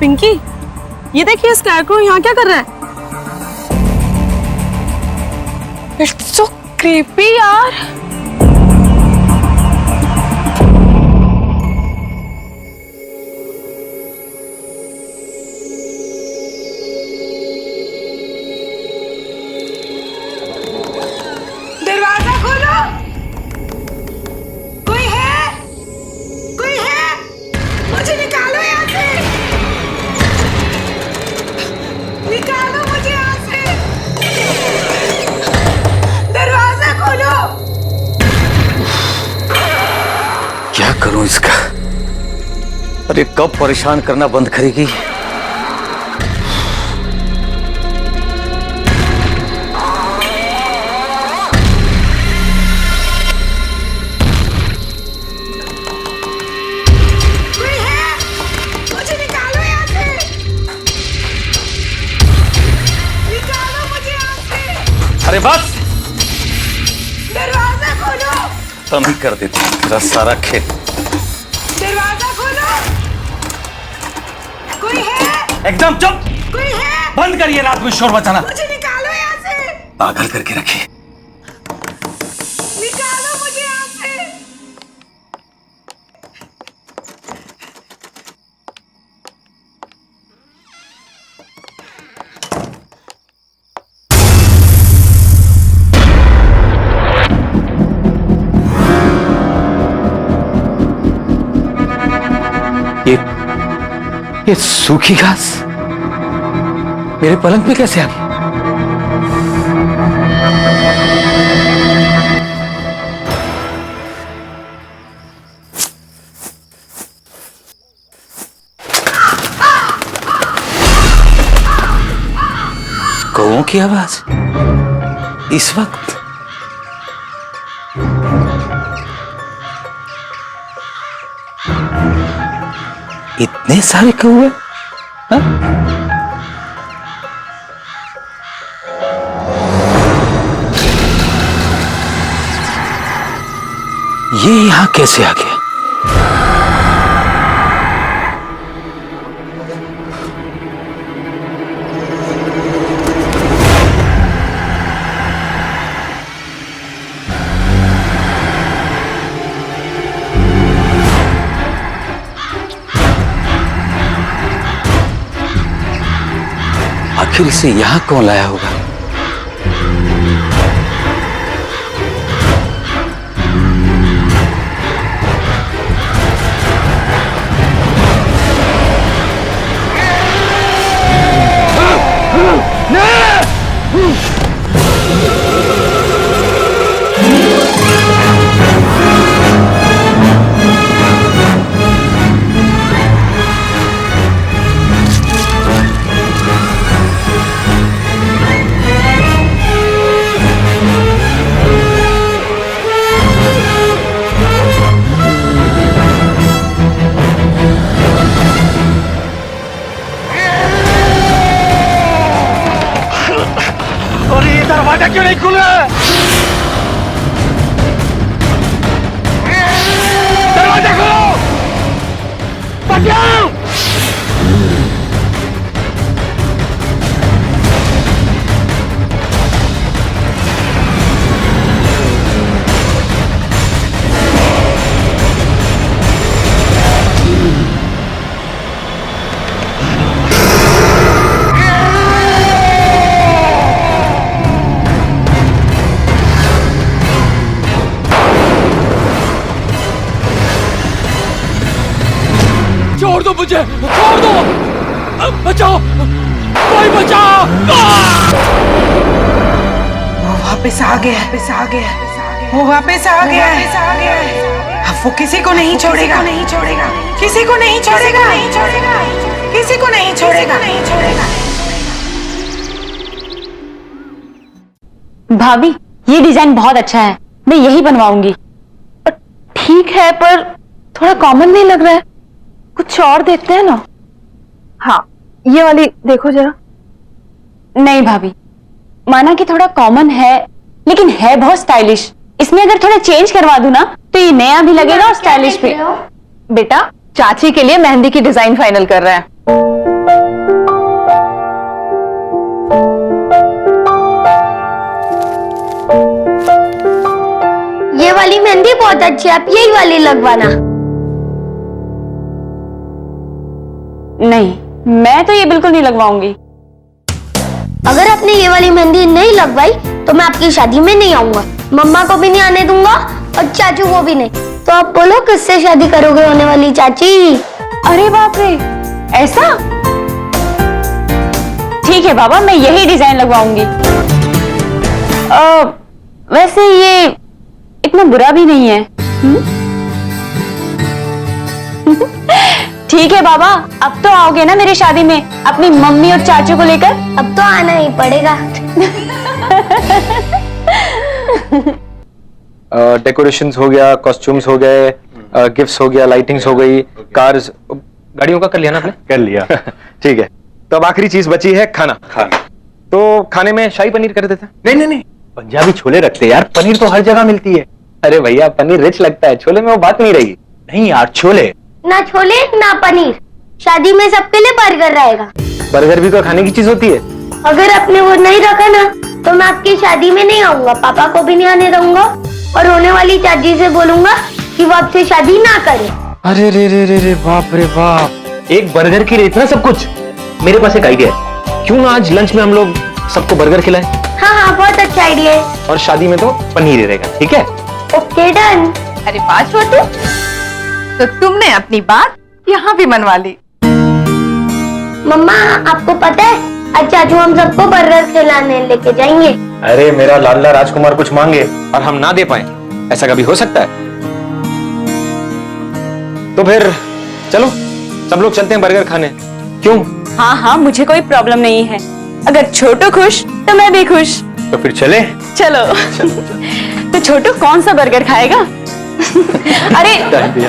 पिंकी, ये देखिए स्कैरक्रो यहाँ क्या कर रहा है? इट्स सो क्रीपी यार। दरवाजा खोलो। कोई है? कोई है? मुझे निकालो यहाँ से। निकालो मुझे यहाँ से। दरवाजा खोलो। क्या करूं इसका? अरे कब परेशान करना बंद करेगी? कोई है? मुझे निकालो यहाँ से। निकालो मुझे यहाँ से। अरे बस, दरवाजा खोलो। तुम ही कर देती तेरा सारा खेल। दरवाजा खोलो। कोई है? एकदम चुप। कोई है? बंद करिए रात में शोर मचाना। मुझे निकालो यहाँ से। पागल करके रखिए। निकालो मुझे यहाँ से। ये सूखी घास मेरे पलंग पे कैसे आ गई? कौओं की आवाज इस वक्त? इतने सारे कौवे? हाँ? ये यहां कैसे आ गया? आखिर इसे यहां कौन लाया होगा? दरवाजा क्यों नहीं खुल रहा? दरवाजा खोलो! बचाओ! छोड़ दो मुझे, छोड़ दो! बचाओ! कोई बचाओ! वो वापस आ गया, वो वापस आ गया है। अब वो किसी को नहीं छोड़ेगा, किसी को नहीं छोड़ेगा, किसी को नहीं छोड़ेगा। भाभी, ये डिजाइन बहुत अच्छा है, मैं यही बनवाऊंगी। ठीक है, पर थोड़ा कॉमन नहीं लग रहा है, कुछ और देखते हैं ना। हाँ, ये वाली देखो जरा। नहीं भाभी, माना कि थोड़ा कॉमन है, लेकिन है बहुत स्टाइलिश। इसमें अगर थोड़ा चेंज करवा दूं ना, तो ये नया भी लगेगा और स्टाइलिश भी। बेटा, चाची के लिए मेहंदी की डिजाइन फाइनल कर रहे हैं। वाली मेहंदी बहुत अच्छी है, आप यही वाली लगवाना। नहीं, मैं तो ये बिल्कुल नहीं लगवाऊंगी। अगर आपने ये वाली मेहंदी नहीं लगवाई तो मैं आपकी शादी में नहीं आऊंगा, मम्मा को भी नहीं आने दूंगा और चाचू को भी नहीं। तो आप बोलो किससे शादी करोगे होने वाली चाची? अरे बाप रे, ऐसा? ठीक है बाबा, मैं यही डिजाइन लगवाऊंगी। वैसे ये इतना बुरा भी नहीं है। ठीक है बाबा, अब तो आओगे ना मेरी शादी में अपनी मम्मी और चाचू को लेकर? अब तो आना ही पड़ेगा। डेकोरेशंस हो गया, कॉस्ट्यूम्स हो गए, गिफ्ट्स हो गया, लाइटिंग्स हो गई, कार्स, गाड़ियों का कर लिया ना आपने? कर लिया। ठीक है, तो अब आखिरी चीज बची है खाना। तो खाने में शाही पनीर कर देते हैं? नहीं नहीं नहीं, पंजाबी छोले रखते यार, पनीर तो हर जगह मिलती है। अरे भैया, पनीर रिच लगता है, छोले में वो बात नहीं रही। नहीं यार, छोले ना छोले ना पनीर, शादी में सबके लिए बर्गर रहेगा। बर्गर भी तो खाने की चीज होती है। अगर आपने वो नहीं रखा ना तो मैं आपकी शादी में नहीं आऊंगा, पापा को भी नहीं आने दूंगा और होने वाली चाची से बोलूंगा कि वो आपसे शादी ना करे। अरे रे रे रे रे, बाप रे बाप, एक बर्गर के लिए इतना सब कुछ। मेरे पास एक आइडिया है, क्यों ना आज लंच में हम लोग सबको बर्गर खिलाएं? हाँ हाँ, बहुत अच्छा आइडिया है। और शादी में तो पनीर ही रहेगा, ठीक है? Okay done. अरे वाह छोटू, तो तुमने अपनी बात यहाँ भी मनवा ली। मम्मा आपको पता है आज चाचू हम सबको बर्गर खिलाने लेके जाएंगे। अरे मेरा लाडला राजकुमार कुछ मांगे और हम ना दे पाए, ऐसा कभी हो सकता है? तो फिर चलो सब लोग चलते हैं बर्गर खाने। क्यों? हाँ हाँ, मुझे कोई प्रॉब्लम नहीं है। अगर छोटू खुश तो मैं भी खुश। तो फिर चले। चलो। तो छोटू कौन सा बर्गर खाएगा? अरे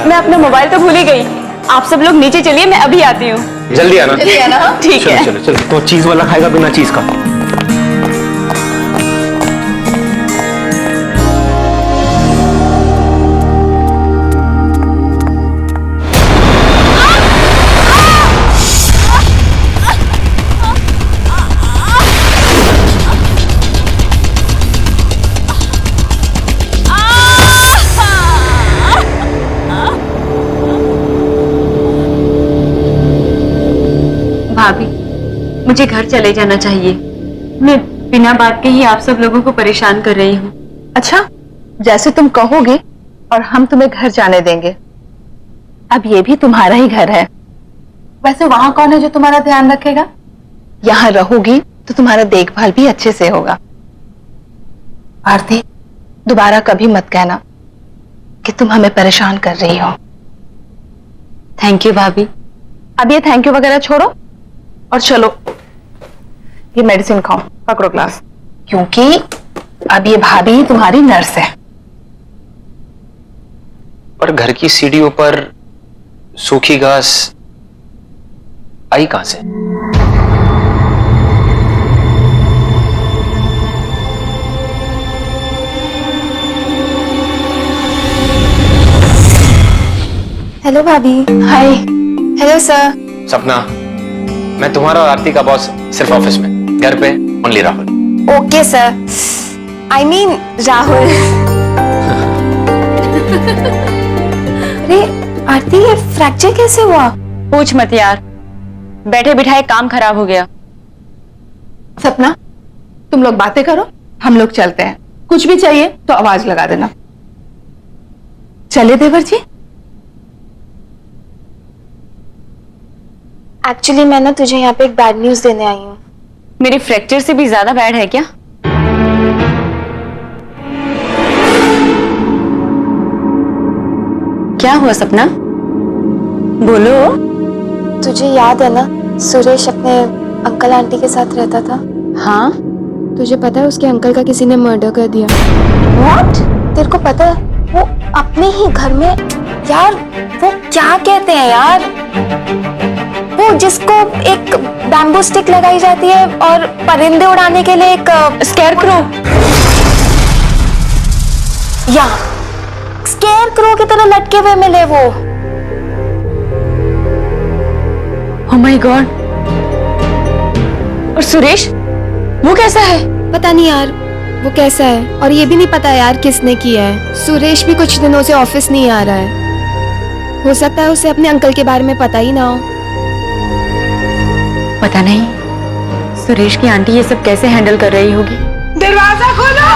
मैं अपना मोबाइल तो भूल ही गई। आप सब लोग नीचे चलिए, मैं अभी आती हूँ। जल्दी आना। ठीक है। चलो चलो, तो चीज वाला खाएगा बिना चीज का? भाभी, मुझे घर चले जाना चाहिए। मैं बिना बात के ही आप सब लोगों को परेशान कर रही हूँ। अच्छा, जैसे तुम कहोगे और हम तुम्हें घर जाने देंगे। अब ये भी तुम्हारा ही घर है। वैसे वहां कौन है जो तुम्हारा ध्यान रखेगा? यहाँ रहोगी तो तुम्हारा देखभाल भी अच्छे से होगा। आरती, दोबारा कभी मत कहना कि तुम हमें परेशान कर रही हो। थैंक यू भाभी। अब ये थैंक यू वगैरह छोड़ो और चलो ये मेडिसिन खाओ, पकड़ो ग्लास, क्योंकि अब ये भाभी तुम्हारी नर्स है। पर घर की सीढ़ियों पर सूखी घास आई कहां से? हेलो भाभी। हाय। Hello sir. सपना, मैं तुम्हारा और आरती का बॉस सिर्फ ऑफिस में, घर पे only Rahul. Okay sir, I mean Rahul. अरे आरती, ये फ्रैक्चर कैसे हुआ? पूछ मत यार, बैठे बिठाए काम खराब हो गया। सपना, तुम लोग बातें करो, हम लोग चलते हैं। कुछ भी चाहिए तो आवाज लगा देना। चले देवर जी। एक्चुअली मैं ना तुझे यहाँ पे एक बैड न्यूज देने आई हूँ। मेरे फ्रैक्चर से भी ज्यादा बैड है क्या? क्या हुआ सपना? बोलो। तुझे याद है ना, सुरेश अपने अंकल आंटी के साथ रहता था। हाँ। तुझे पता है उसके अंकल का किसी ने मर्डर कर दिया। What? तेरे को पता है वो अपने ही घर में, यार वो क्या कहते हैं यार, वो जिसको एक बैम्बू स्टिक लगाई जाती है और परिंदे उड़ाने के लिए एक स्केयरक्रो। या स्केयरक्रो की तरह लटके हुए मिले वो। Oh my God. और सुरेश, वो कैसा है? पता नहीं यार, वो कैसा है और ये भी नहीं पता यार किसने किया है। सुरेश भी कुछ दिनों से ऑफिस नहीं आ रहा है। हो सकता है उसे अपने अंकल के बारे में पता ही ना हो। पता नहीं सुरेश की आंटी ये सब कैसे हैंडल कर रही होगी। दरवाजा खोलो,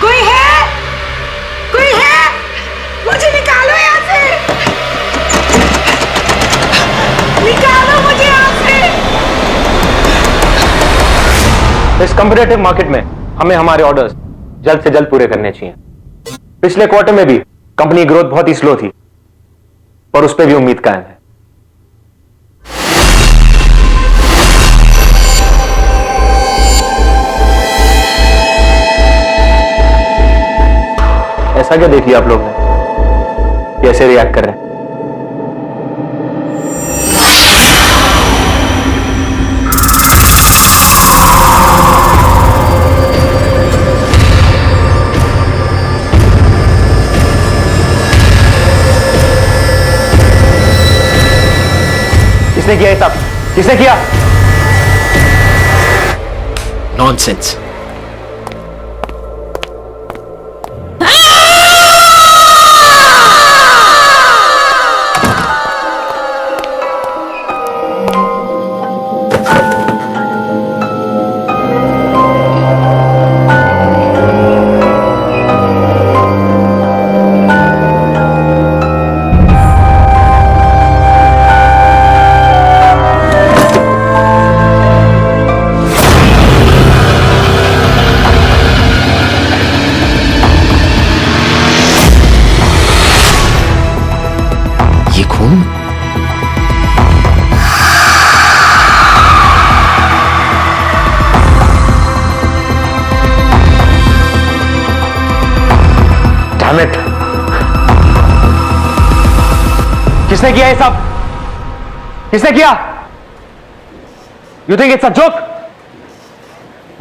कोई है? कोई है? मुझे निकालो यहाँ से, निकालो मुझे यहाँ से। इस कॉम्पिटिटिव मार्केट में हमें हमारे ऑर्डर्स जल्द से जल्द पूरे करने चाहिए। पिछले क्वार्टर में भी कंपनी ग्रोथ बहुत ही स्लो थी, और उस पर भी उम्मीद कायम है। ऐसा क्या देख लिया आप लोग ने? कैसे रिएक्ट कर रहे हैं? किसने किया ये सब? किसने किया? नॉनसेंस। ये खून? Damn it! किसने किया ये सब? किसने किया? You think it's a joke?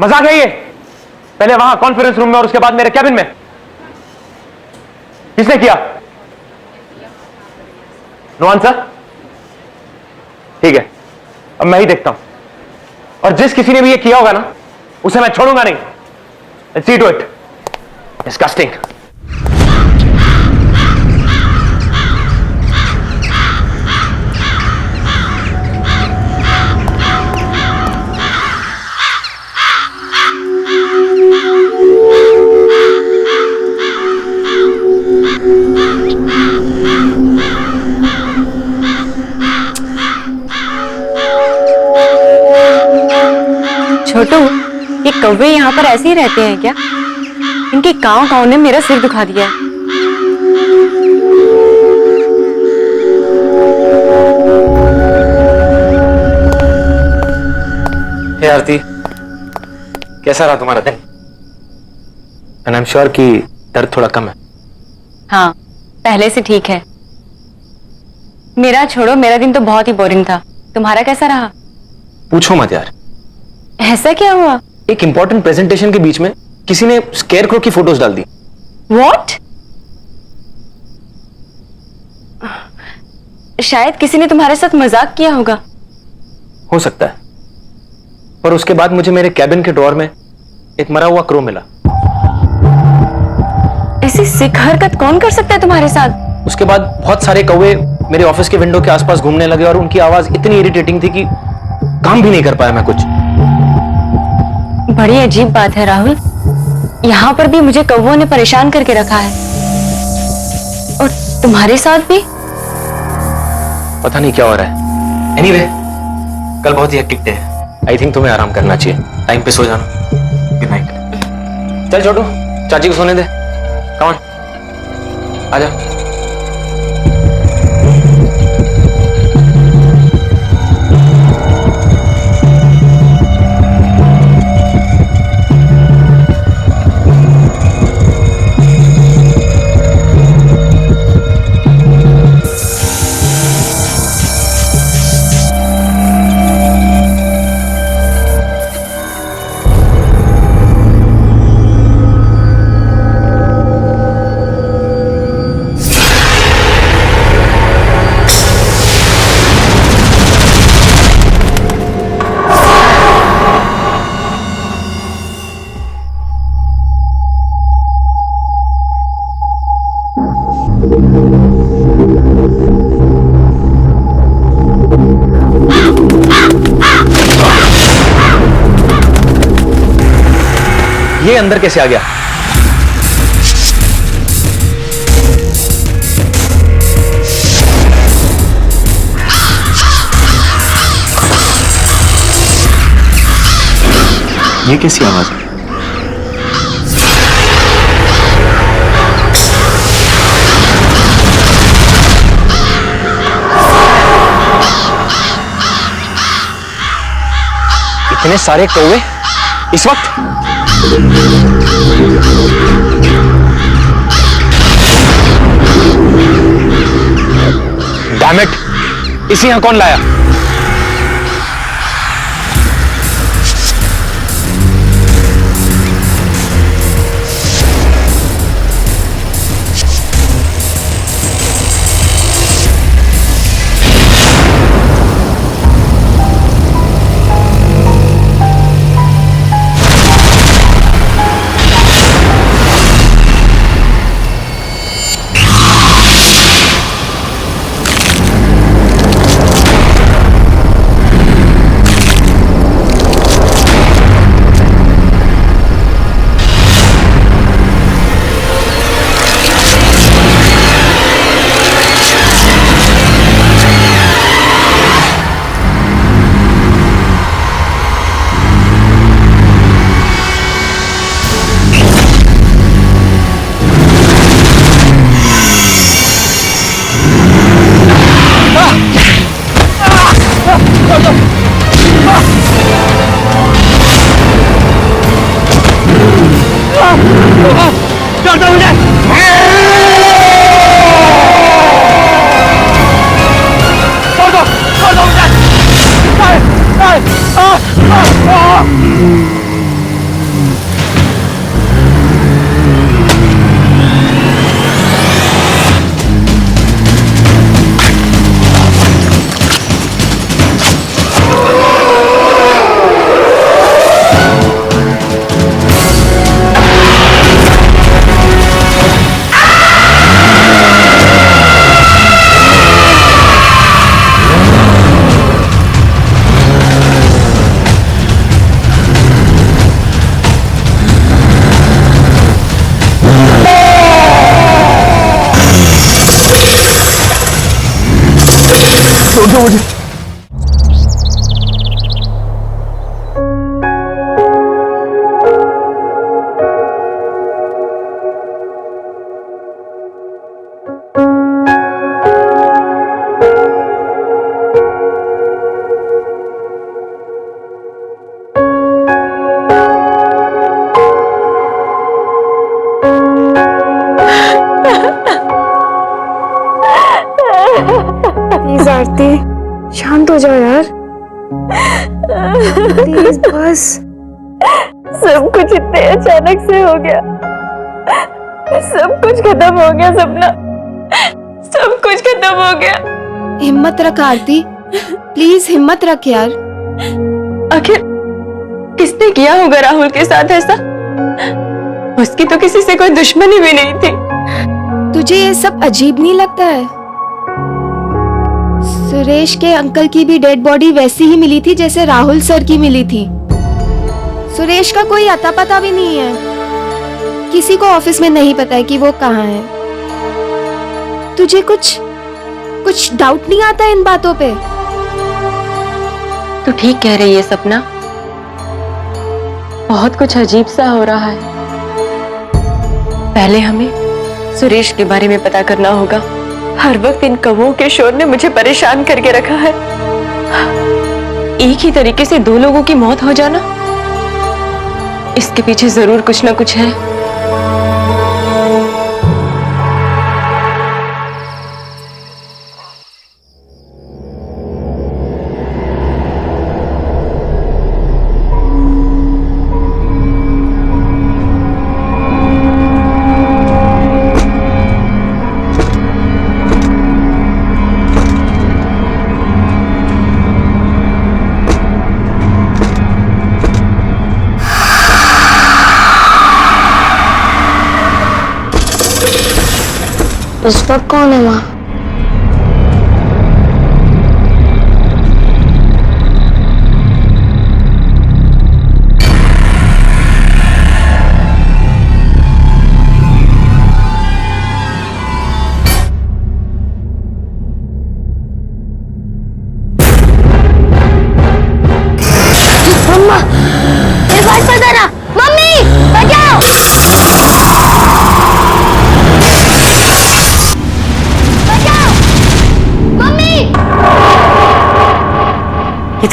मजाक है ये? पहले वहां कॉन्फ्रेंस रूम में और उसके बाद मेरे कैबिन में। किसने किया? No answer? ठीक है, अब मैं ही देखता हूं, और जिस किसी ने भी ये किया होगा ना, उसे मैं छोड़ूंगा नहीं। Let's see to it. Disgusting. छोटू, ये कौवे यहाँ पर ऐसे ही रहते हैं क्या? इनके कांव कांव ने मेरा सिर दुखा दिया है। हे आरती, कैसा रहा तुम्हारा दिन? एंड आई एम श्योर कि दर्द थोड़ा कम है। हाँ, पहले से ठीक है। मेरा छोड़ो, मेरा दिन तो बहुत ही बोरिंग था। तुम्हारा कैसा रहा? पूछो मत यार। ऐसा क्या हुआ? एक इंपॉर्टेंट प्रेजेंटेशन के बीच में किसी ने स्केयरक्रो की फोटोज डाल दी। What? शायद किसी ने तुम्हारे साथ मजाक किया होगा। हो सकता है, पर उसके बाद मुझे मेरे कैबिन के ड्रॉअर में एक मरा हुआ क्रो मिला। ऐसी सिक हरकत कौन कर सकता है तुम्हारे साथ? उसके बाद बहुत सारे कौवे मेरे ऑफिस के विंडो के आसपास घूमने लगे, और उनकी आवाज इतनी इरिटेटिंग थी कि काम भी नहीं कर पाया मैं कुछ। बड़ी अजीब बात है राहुल, यहाँ पर भी मुझे कौवों ने परेशान करके रखा है, और तुम्हारे साथ भी। पता नहीं क्या हो रहा है। एनीवे, कल बहुत ही हेक्टिक डे है। आई थिंक तुम्हें आराम करना चाहिए। टाइम पे सो जाना। Good night. चल छोटू, चाची को सोने दे। कम ऑन, आजा। ये अंदर कैसे आ गया? ये कैसी आवाज है? इतने सारे कौवे इस वक्त? डैम इट, इसे यहां कौन लाया? प्लीज आरती, शांत हो जाओ यार, प्लीज बस। सब कुछ इतने अचानक से हो गया, सब कुछ खत्म हो गया सपना, सब कुछ खत्म हो गया। हिम्मत रख आरती, प्लीज हिम्मत रख यार। आखिर किसने किया होगा राहुल के साथ ऐसा? उसकी तो किसी से कोई दुश्मनी भी नहीं थी। तुझे ये सब अजीब नहीं लगता है? सुरेश के अंकल की भी डेड बॉडी वैसी ही मिली थी जैसे राहुल सर की मिली थी। सुरेश का कोई अता पता भी नहीं है, किसी को ऑफिस में नहीं पता है कि वो कहाँ है। तुझे कुछ डाउट नहीं आता इन बातों पे? तू ठीक कह रही है सपना, बहुत कुछ अजीब सा हो रहा है। पहले हमें सुरेश के बारे में पता करना होगा। हर वक्त इन कौवों के शोर ने मुझे परेशान करके रखा है। एक ही तरीके से दो लोगों की मौत हो जाना, इसके पीछे जरूर कुछ ना कुछ है। उस वक्त कौन है वहाँ?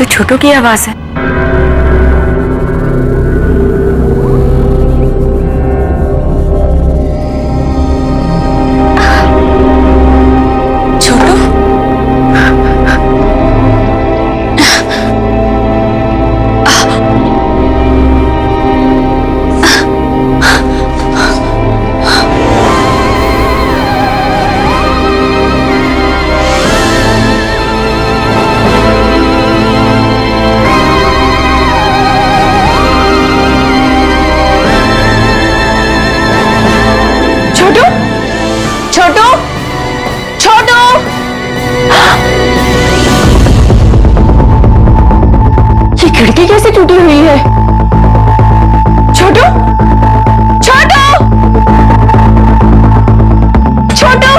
तो छोटू की आवाज है। छोटू, छोटू, छोटू, ये खिड़की कैसे टूटी हुई है? छोटू, छोटू, छोटू,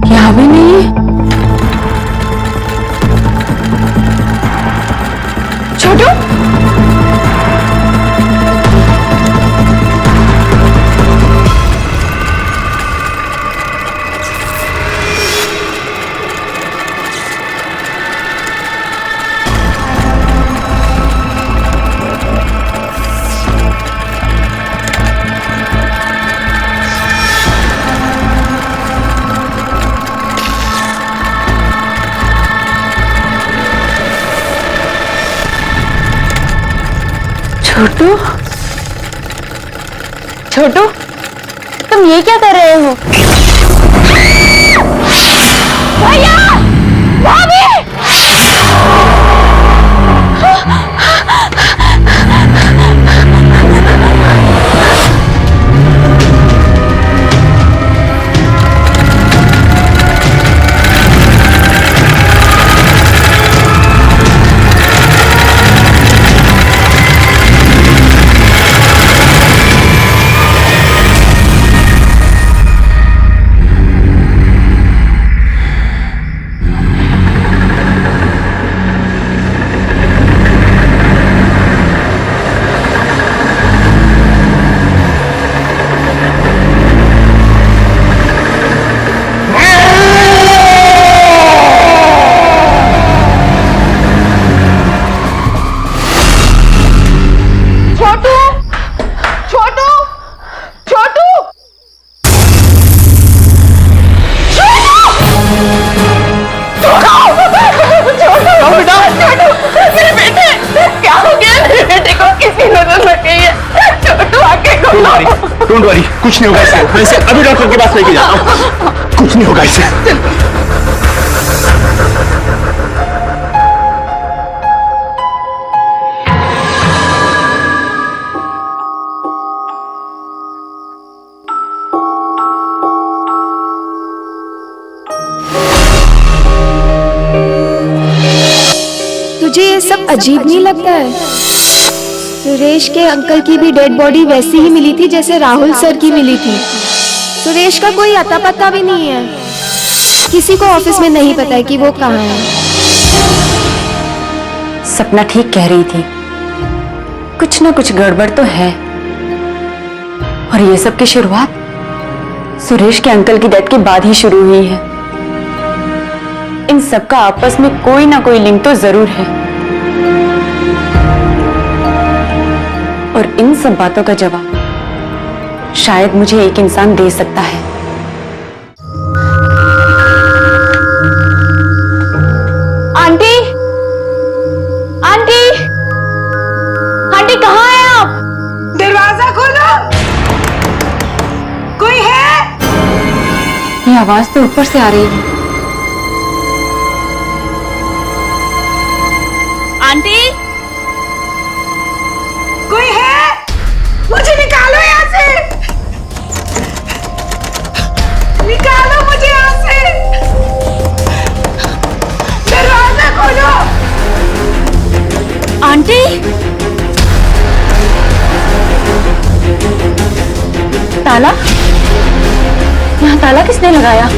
यहाँ भी नहीं है। छोटू, छोटू, छोटू, तुम ये क्या कर रहे हो? भैया, भाभी! डोंट वरी, कुछ नहीं होगा इसे। मैं इसे अभी डॉक्टर के पास लेके जाता हूँ। कुछ नहीं होगा इसे। तुझे ये सब अजीब नहीं लगता है? सुरेश के अंकल की भी डेड बॉडी वैसी ही मिली थी जैसे राहुल सर की मिली थी। सुरेश का कोई अता पता भी नहीं है। किसी को ऑफिस में नहीं पता है कि वो कहाँ है। सपना ठीक कह रही थी, कुछ ना कुछ गड़बड़ तो है। और ये सब की शुरुआत सुरेश के अंकल की डेथ के बाद ही शुरू हुई है। इन सबका आपस में कोई ना कोई लिंक तो जरूर है, और इन सब बातों का जवाब शायद मुझे एक इंसान दे सकता है। आंटी, आंटी, आंटी कहाँ हैं आप? दरवाजा खोलो, कोई है? ये आवाज तो ऊपर से आ रही है। आंटी, कोई है? मुझे निकालो यहाँ से, निकालो मुझे यहाँ से, दरवाजा खोलो। आंटी, ताला? यहाँ ताला किसने लगाया?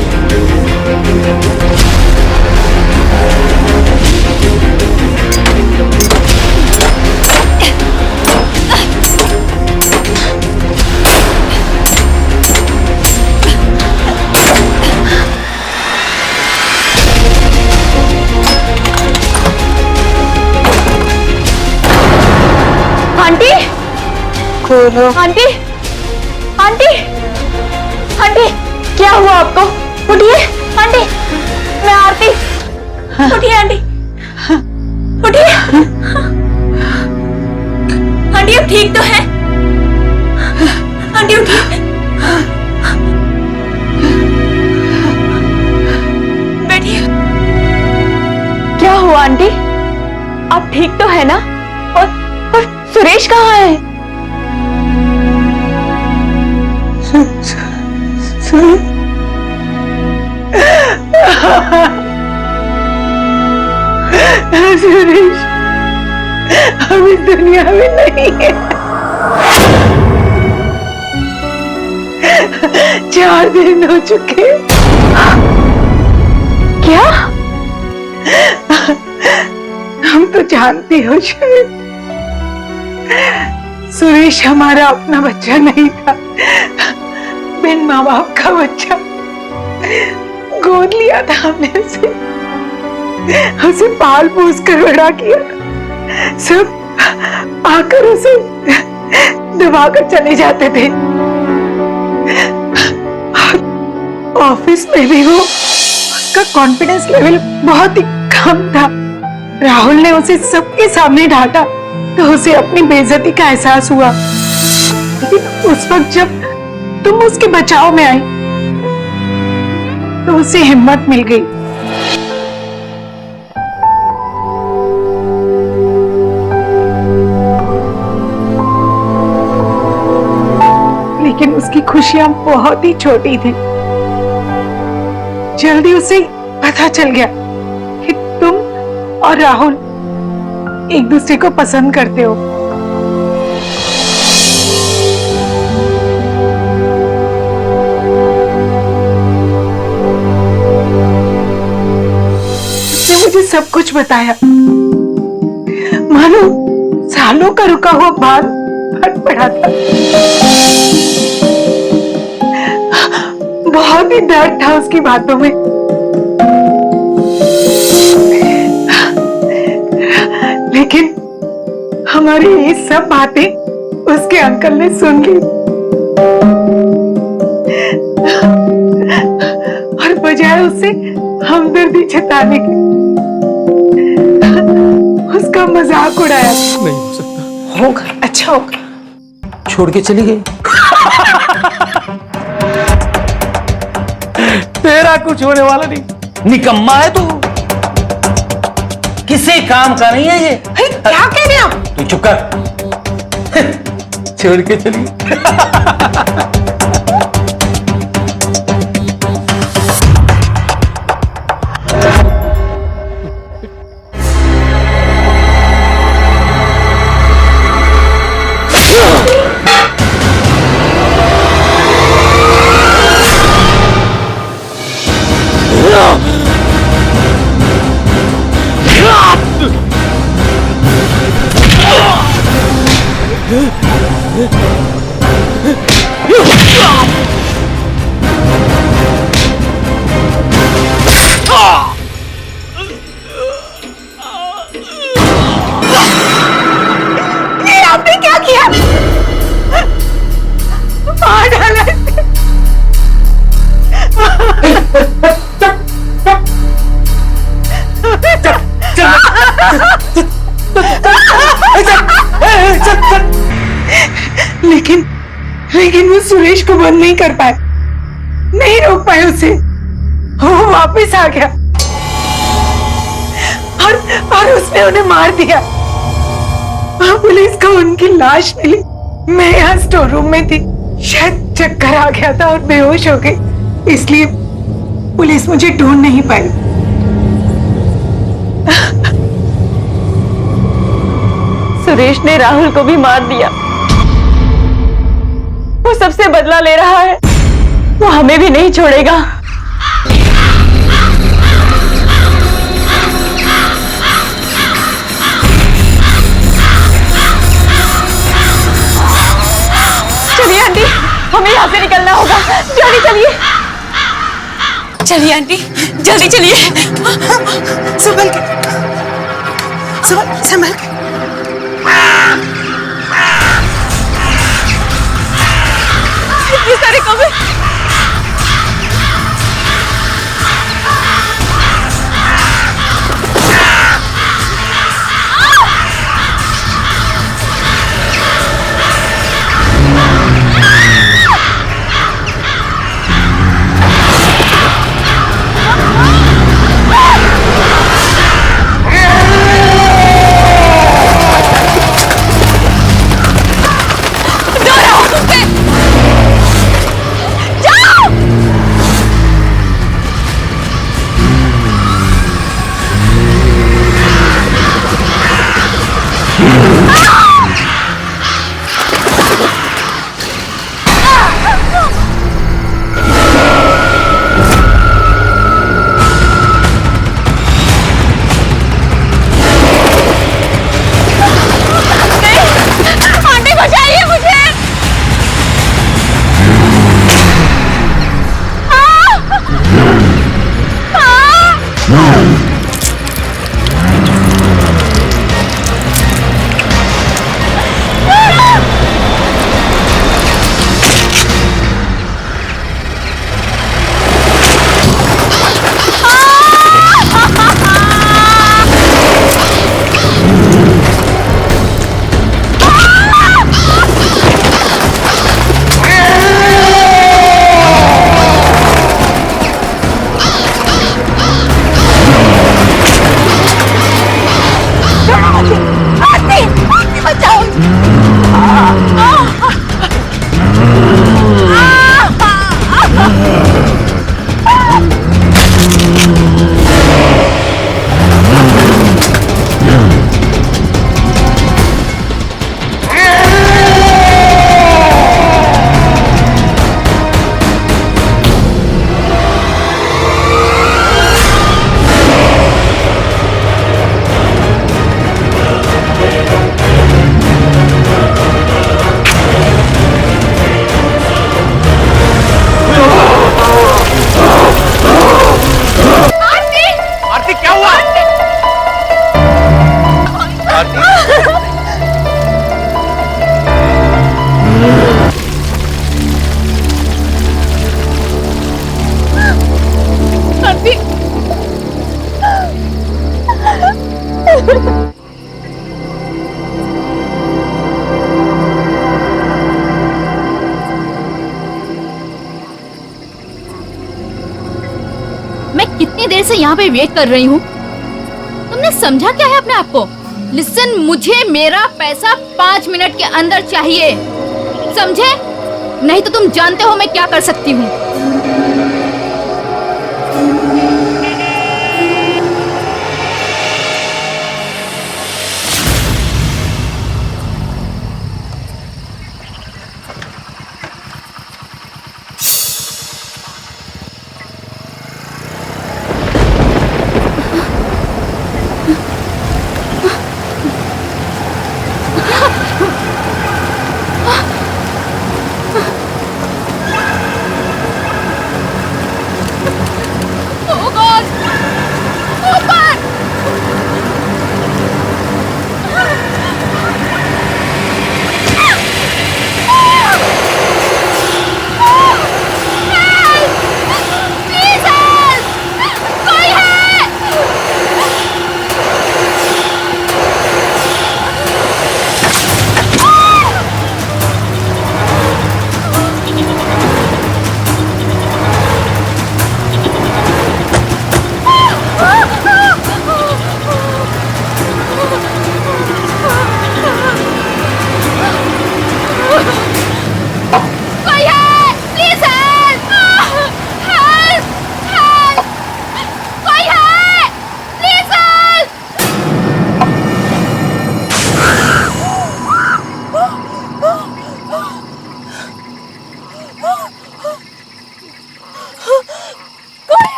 बोलो। आंटी, आंटी, आंटी, क्या हुआ आपको? उठिए आंटी, मैं आरती। उठिए आंटी, उठिए आंटी, अब ठीक तो है? आंटी उठिए, बैठिए। क्या हुआ आंटी? आप ठीक तो है ना? और सुरेश कहाँ है? सुरेश हम इस दुनिया में नहीं है। 4 दिन हो चुके। क्या? हम तो जानती हो शायद सुरेश हमारा अपना बच्चा नहीं था, बिन माँ बाप का बच्चा। गोद लिया था हमने उसे पाल पोस कर बड़ा किया। सब आकर उसे दबाकर चले जाते थे। ऑफिस में भी वो उसका कॉन्फिडेंस लेवल बहुत ही कम था। राहुल ने उसे सबके सामने डांटा तो उसे अपनी बेइज्जती का एहसास हुआ। लेकिन उस वक्त जब तुम उसके बचाव में आई तो उसे हिम्मत मिल गई। लेकिन उसकी खुशियां बहुत ही छोटी थी। जल्दी उसे पता चल गया कि तुम और राहुल एक दूसरे को पसंद करते हो। उसने मुझे सब कुछ बताया। मानो सालों का रुका हुआ बांध फट पड़ा था। बहुत ही दर्द था उसकी बातों में। लेकिन हमारी ये सब बातें उसके अंकल ने सुन ली और बजाय उससे हमदर्दी जताने के उसका मजाक उड़ाया। नहीं हो सकता। होगा, अच्छा होगा। छोड़ के चली गई। तेरा कुछ होने वाला नहीं। निकम्मा है तू, किसी काम का नहीं है ये। क्या कह रहे हो आप? तू चुप कर। छोड़ के चली। ये आपने क्या किया? मार डाला इसे। लेकिन वो सुरेश को बंद नहीं कर पाए, नहीं रोक पाए उसे। वो वापस आ गया और उसने उन्हें मार दिया। पुलिस को उनकी लाश मिली। मैं यहाँ स्टोर रूम में थी, शायद चक्कर आ गया था और बेहोश हो गई, इसलिए पुलिस मुझे ढूंढ नहीं पाई। सुरेश ने राहुल को भी मार दिया। वो सबसे बदला ले रहा है। वो हमें भी नहीं छोड़ेगा। चलिए आंटी, हमें यहाँ से निकलना होगा। जल्दी चलिए। चलिए आंटी, जल्दी चलिए। संभल के, संभल के। ये सारे कब मैं कितनी देर से यहाँ पे वेट कर रही हूँ। तुमने समझा क्या है अपने आप को? लिसन, मुझे मेरा पैसा 5 मिनट के अंदर चाहिए, समझे? नहीं तो तुम जानते हो मैं क्या कर सकती हूँ।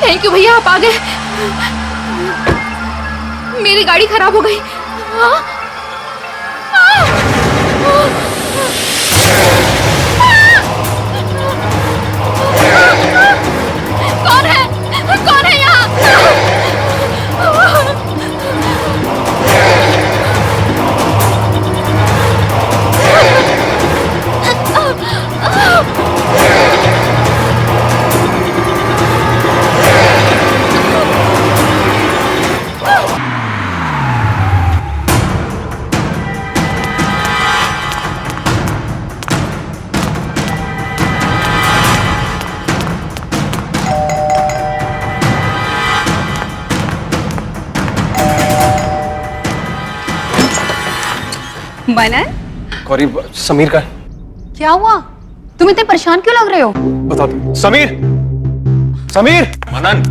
थैंक यू भैया, आप आ गए। मेरी गाड़ी खराब हो गई। कौन है? कौन है यहाँ? मनन, गौरी, समीर का क्या हुआ? तुम इतने परेशान क्यों लग रहे हो? बता दो। समीर, समीर, मनन,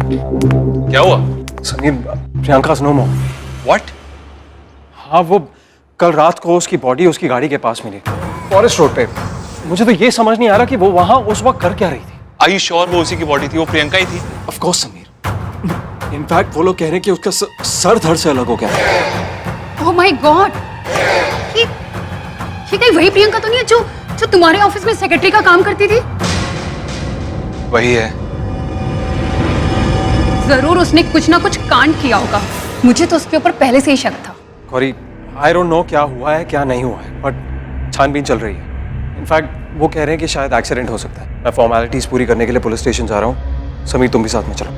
क्या हुआ? Sameer, Priyanka no more. What? हाँ, वो कल रात को उसकी बॉडी उसकी गाड़ी के पास मिली, फॉरेस्ट रोड पे। मुझे तो ये समझ नहीं आ रहा कि वो वहां उस वक्त कर क्या रही थी। आर यू श्योर वो उसी की बॉडी थी? वो प्रियंका ही थी? Of course Sameer. इनफैक्ट वो लोग कह रहे हैं कि उसका सर धड़ से अलग हो गया। ओह माय गॉड, ये कहीं वही प्रियंका तो नहीं है जो जो तुम्हारे ऑफिस में सेक्रेटरी का काम करती थी? वही है। जरूर उसने कुछ ना कुछ कांड किया होगा। मुझे तो उसके ऊपर पहले से ही शक था। गौरी, आई डोंट नो क्या हुआ है क्या नहीं हुआ है, बट छानबीन चल रही है। इनफैक्ट वो कह रहे हैं कि शायद एक्सीडेंट हो सकता है। मैं फॉर्मेलिटीज पूरी करने के लिए पुलिस स्टेशन जा रहा हूँ। समीर, तुम भी साथ में चलो।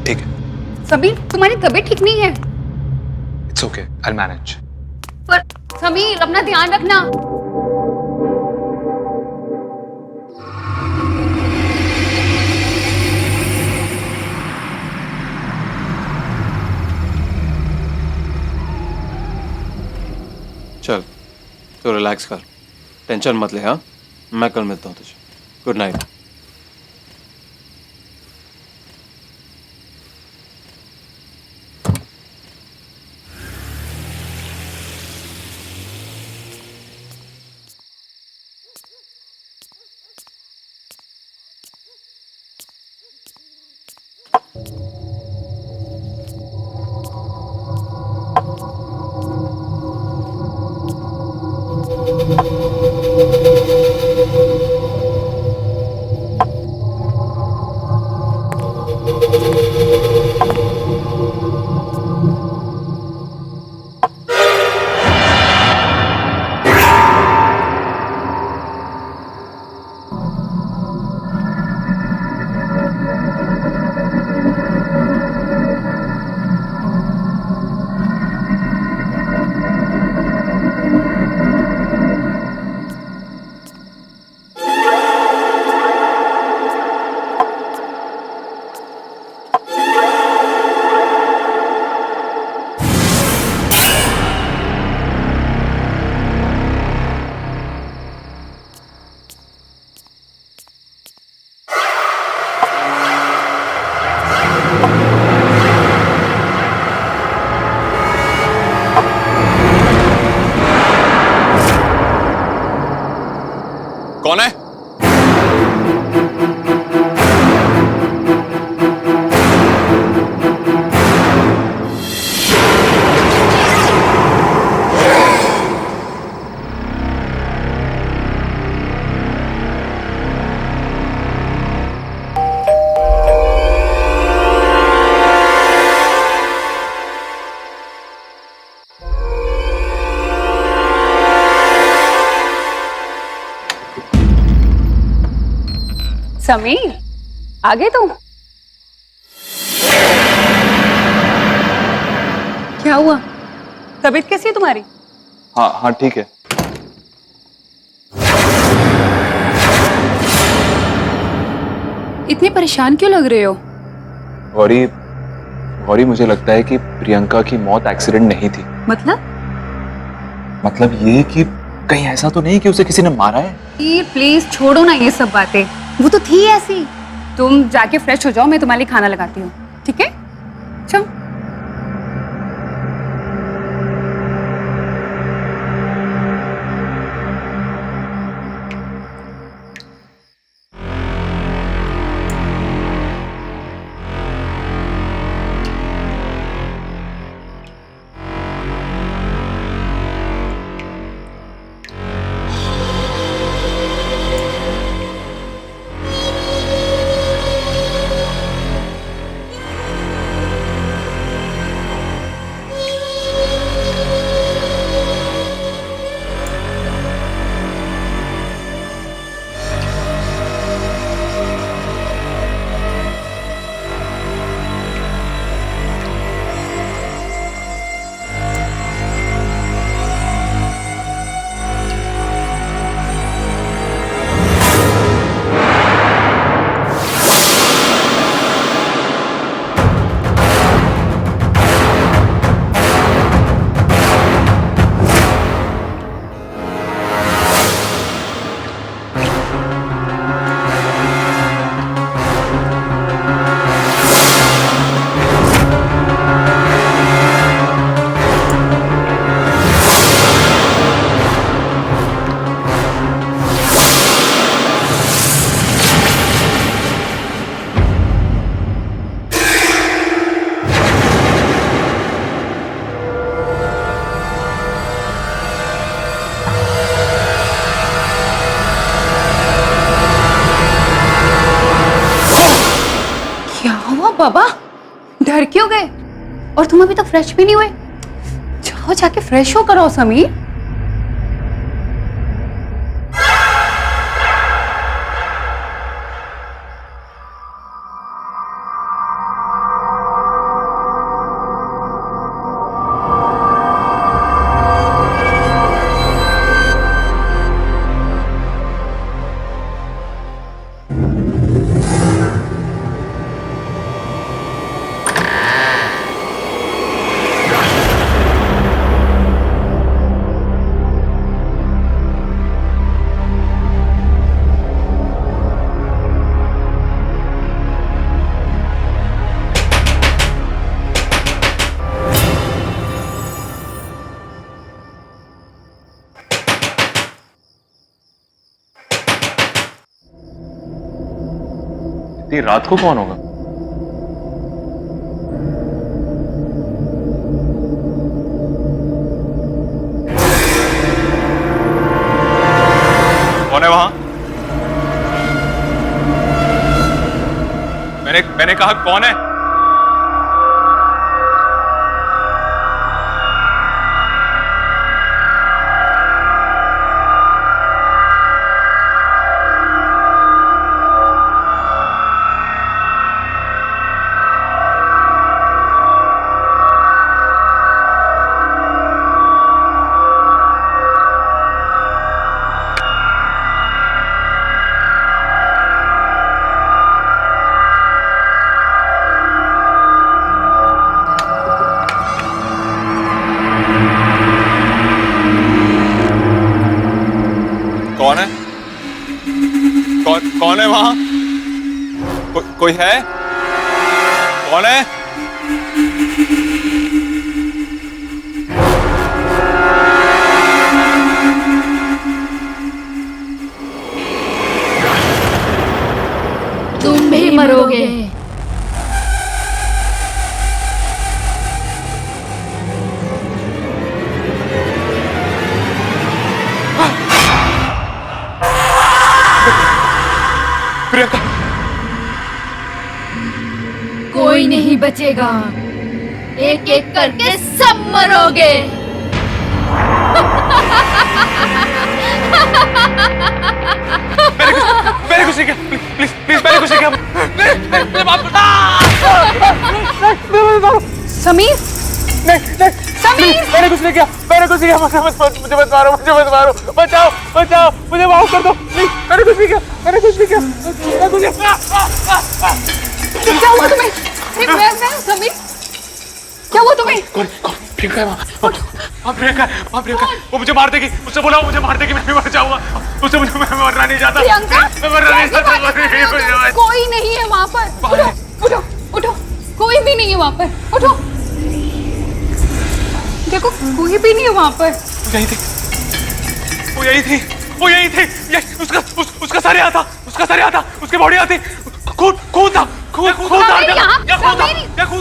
ठीक है। समीर, तुम्हारी तबीयत ठीक नहीं है? It's okay, I will manage. पर समीर, अपना ध्यान रखना। चल, तो रिलैक्स कर, टेंशन मत ले। हाँ, मैं कल मिलता हूँ तुझे। Good night. कौन है? समीर, आ गए तुम? क्या हुआ? तबीयत कैसी है तुम्हारी? हाँ हाँ ठीक है। इतने परेशान क्यों लग रहे हो? गौरी, गौरी मुझे लगता है कि प्रियंका की मौत एक्सीडेंट नहीं थी। मतलब ये कि कहीं ऐसा तो नहीं कि उसे किसी ने मारा है? प्लीज छोड़ो ना ये सब बातें। वो तो थी ऐसी। तुम जाके फ्रेश हो जाओ, मैं तुम्हारे लिए खाना लगाती हूँ, ठीक है? चलो। बाबा, डर क्यों गए? और तुम अभी तक फ्रेश भी नहीं हुए? जाओ जाके फ्रेश हो करो समीर। इतनी रात को कौन होगा? कौन है वहां? मैंने कहा कौन है? कौन है? कौन है वहां? कोई है? कौन है? तुम भी मरोगे। प्रियंका, कोई नहीं बचेगा, एक एक करके सब मरोगे। मैंने कुछ नहीं किया। प्लीज मैंने कुछ नहीं किया। मेरे बाप समीर, समीर, मैंने कुछ नहीं किया। मैंने कुछ नहीं किया। मुझे मत मारो, मुझे मत मारो। बचाओ, बचाओ, मुझे माफ कर दो प्लीज। मैंने कुछ नहीं किया। मैंने कुछ नहीं किया। मैं कुछ क्या हुआ तुम्हें? अरे मैं समीर, क्या हुआ तुम्हें? प्रियंका है वहाँ। प्रियंका, वो मुझे मार देगी। उससे बोला वो मुझे मार देगी, मैं भी मर जाऊंगा। उससे मुझे मैं मरना नहीं चाहता। प्रियंका, मैं मरना नहीं चाहता। कोई नहीं है वहाँ पर। उठो, उठो, उठो, कोई भी नहीं है वहाँ पर। उठो, देखो कोई भी नहीं है वहाँ पर। यही थी, वो यही थी, वो यही थी। उसका सर यहाँ था, उसका सर यहाँ था, उसकी बॉडी यहाँ थी। खून था, खून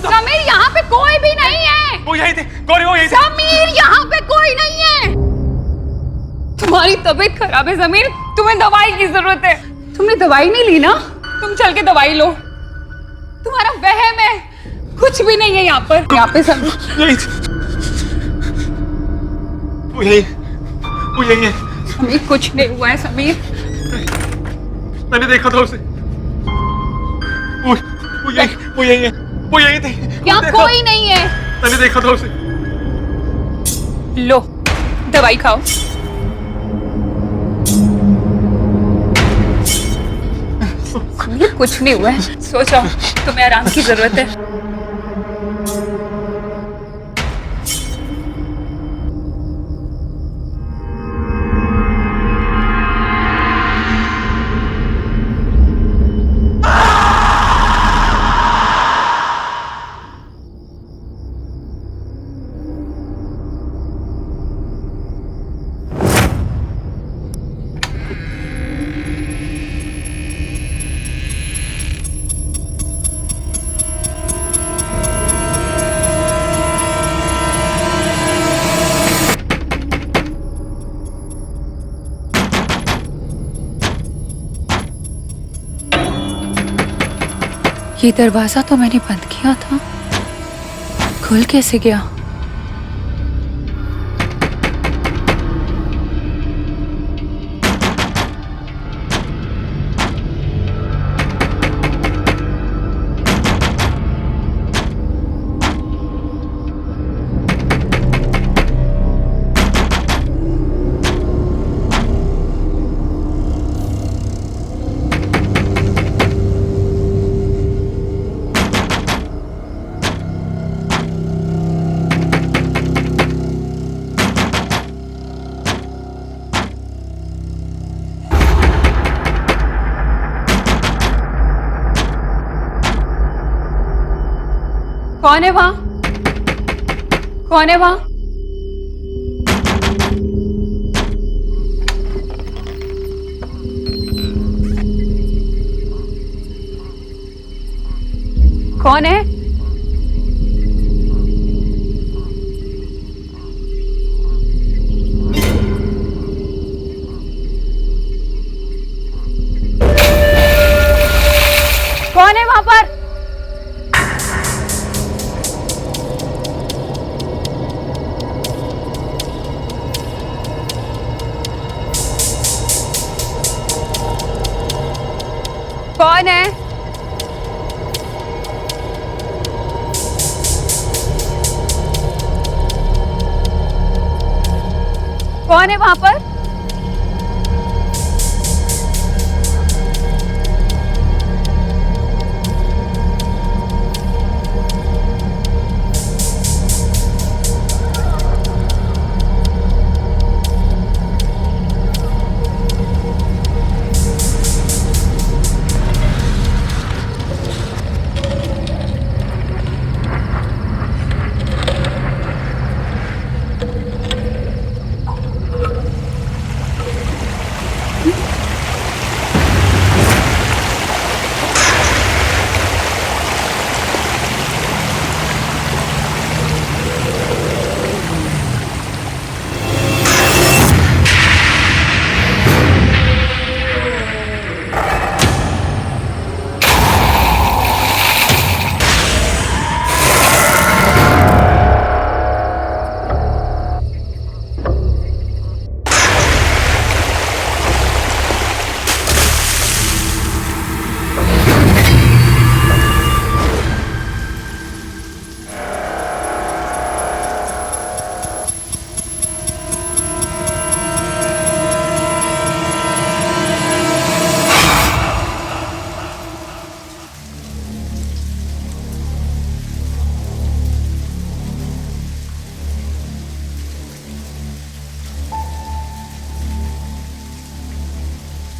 समीर, यहाँ पे कोई भी नहीं है। वो यही थी, गौरी वो यही थी। समीर, यहाँ पे कोई नहीं है। तुम्हारी तबीयत खराब है समीर, तुम्हें दवाई की जरूरत है। तुमने दवाई नहीं ली ना? तुम चल के दवाई लो। तुम्हारा वहम है, कुछ भी नहीं है यहाँ पर। यहाँ पे समीर यही थी, वो यही है। समीर, कुछ नहीं हुआ है समीर। मैंने देखा था उसे। वो यही है, वो यही थी। यहाँ कोई नहीं है। मैंने देखा था उसे। लो, दवाई खाओ। समीर, कुछ नहीं हुआ है, सो जाओ, तुम्हें आराम की जरूरत है। ये दरवाजा तो मैंने बंद किया था, खुल कैसे गया? कौन है वहां? कौन है वहां? कौन है? कौन है वहां पर? कौन है? कौन है वहां पर?